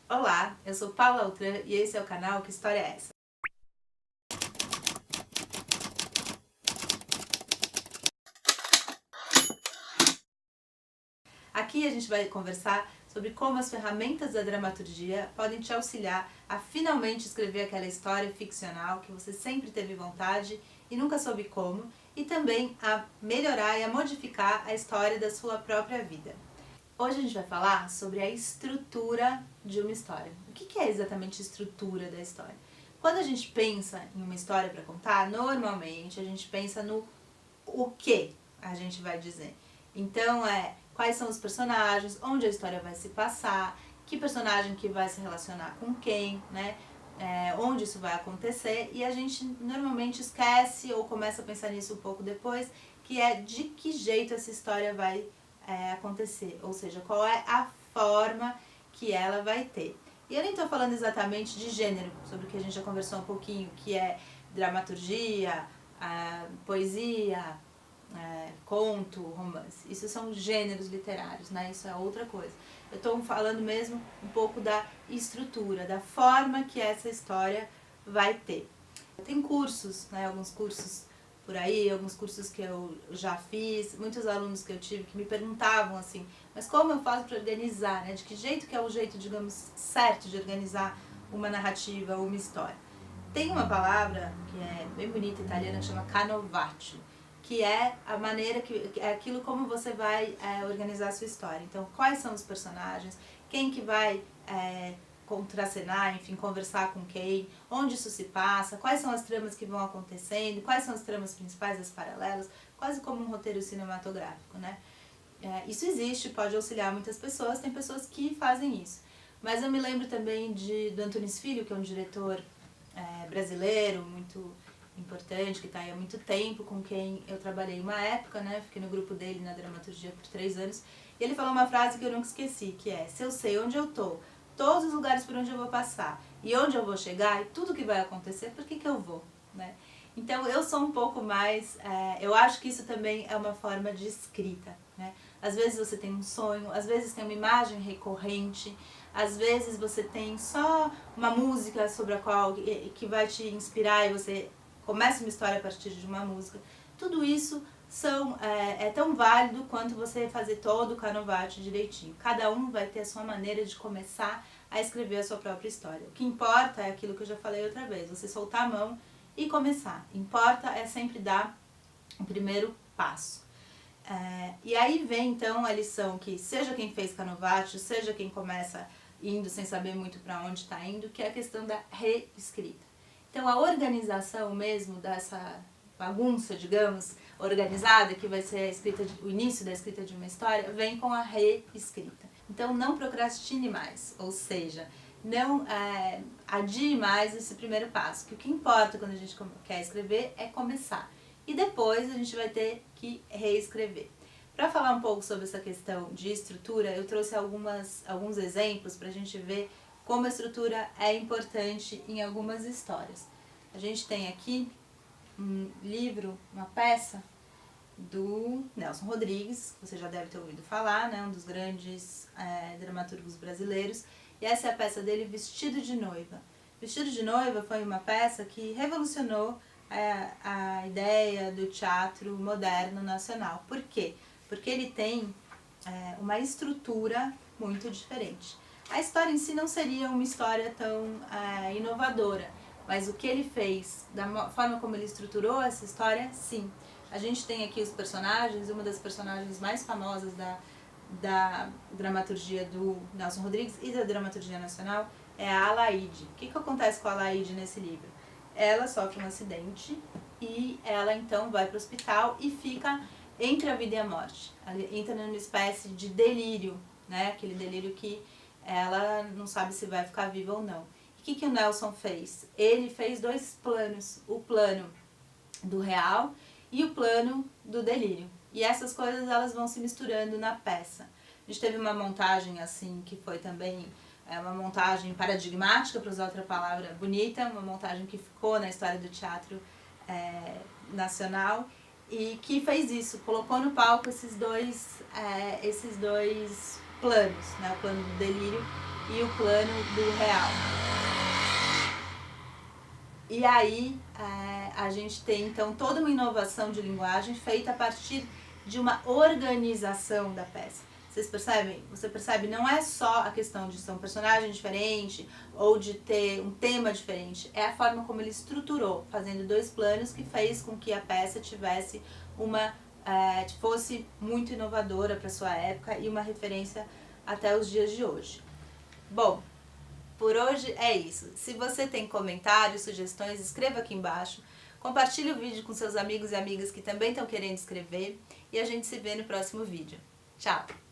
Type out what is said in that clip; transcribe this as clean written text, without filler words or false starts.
Olá, eu sou Paula Altran e esse é o canal Que História é Essa? Aqui a gente vai conversar sobre como as ferramentas da dramaturgia podem te auxiliar a finalmente escrever aquela história ficcional que você sempre teve vontade e nunca soube como, e também a melhorar e a modificar a história da sua própria vida. Hoje a gente vai falar sobre a estrutura de uma história. O que é exatamente a estrutura da história? Quando a gente pensa em uma história para contar, normalmente a gente pensa no o que a gente vai dizer. Então quais são os personagens, onde a história vai se passar, que personagem que vai se relacionar com quem, né? Onde isso vai acontecer, e a gente normalmente esquece ou começa a pensar nisso um pouco depois, que é de que jeito essa história vai acontecer, ou seja, qual é a forma que ela vai ter. E eu nem estou falando exatamente de gênero, sobre o que a gente já conversou um pouquinho, que é dramaturgia, poesia, conto, romance. Isso são gêneros literários, né? Isso é outra coisa. Eu estou falando mesmo um pouco da estrutura, da forma que essa história vai ter. Tem cursos, né? Alguns cursos por aí, alguns cursos que eu já fiz, muitos alunos que eu tive que me perguntavam assim, mas como eu faço para organizar, né? De que jeito que é o jeito, digamos, certo de organizar uma narrativa ou uma história? Tem uma palavra que é bem bonita, italiana, que chama canovaccio, que é a maneira, que é aquilo como você vai organizar a sua história. Então, quais são os personagens, quem que vai contracenar, enfim, conversar com quem, onde isso se passa, quais são as tramas que vão acontecendo, quais são as tramas principais, as paralelas, quase como um roteiro cinematográfico, né? Isso existe, pode auxiliar muitas pessoas, tem pessoas que fazem isso. Mas eu me lembro também do Antunes Filho, que é um diretor brasileiro muito importante, que está aí há muito tempo, com quem eu trabalhei uma época, né? Fiquei no grupo dele na dramaturgia por 3 anos. E ele falou uma frase que eu nunca esqueci, que é: se eu sei onde eu tô, todos os lugares por onde eu vou passar e onde eu vou chegar e tudo que vai acontecer, por que eu vou, né? Então eu sou um pouco mais, eu acho que isso também é uma forma de escrita, né? Às vezes você tem um sonho, às vezes tem uma imagem recorrente, às vezes você tem só uma música sobre a qual que vai te inspirar e você começa uma história a partir de uma música. Tudo isso é tão válido quanto você fazer todo o canovaccio direitinho. Cada um vai ter a sua maneira de começar a escrever a sua própria história. O que importa é aquilo que eu já falei outra vez, você soltar a mão e começar. Importa é sempre dar o primeiro passo. E aí vem então a lição que seja quem fez canovaccio, seja quem começa indo sem saber muito para onde está indo, que é a questão da reescrita. Então a organização mesmo dessa bagunça, digamos, organizada, que vai ser o início da escrita de uma história, vem com a reescrita. Então não procrastine mais, ou seja, não adie mais esse primeiro passo, que o que importa quando a gente quer escrever é começar. E depois a gente vai ter que reescrever. Para falar um pouco sobre essa questão de estrutura, eu trouxe alguns exemplos para a gente ver como a estrutura é importante em algumas histórias. A gente tem aqui um livro, uma peça do Nelson Rodrigues, você já deve ter ouvido falar, né? Um dos grandes dramaturgos brasileiros. E essa é a peça dele, Vestido de Noiva. Vestido de Noiva foi uma peça que revolucionou a ideia do teatro moderno nacional. Por quê? Porque ele tem uma estrutura muito diferente. A história em si não seria uma história tão inovadora, mas o que ele fez, da forma como ele estruturou essa história, sim. A gente tem aqui os personagens, uma das personagens mais famosas da dramaturgia do Nelson Rodrigues e da dramaturgia nacional é a Alaide. O que acontece com a Alaide nesse livro? Ela sofre um acidente e ela então vai para o hospital e fica entre a vida e a morte. Ela entra numa espécie de delírio, né? Aquele delírio que ela não sabe se vai ficar viva ou não. E o que o Nelson fez? Ele fez 2 planos, o plano do real e o plano do delírio. E essas coisas elas vão se misturando na peça. A gente teve uma montagem assim que foi também uma montagem paradigmática, para usar outra palavra bonita, uma montagem que ficou na história do teatro nacional e que fez isso, colocou no palco esses dois planos, né? O plano do delírio e o plano do real. E aí a gente tem então toda uma inovação de linguagem feita a partir de uma organização da peça. Vocês percebem? Você percebe? Não é só a questão de ser um personagem diferente ou de ter um tema diferente. É a forma como ele estruturou, fazendo 2 planos, que fez com que a peça tivesse fosse muito inovadora para sua época e uma referência até os dias de hoje. Bom, por hoje é isso. Se você tem comentários, sugestões, escreva aqui embaixo. Compartilhe o vídeo com seus amigos e amigas que também estão querendo escrever. E a gente se vê no próximo vídeo. Tchau!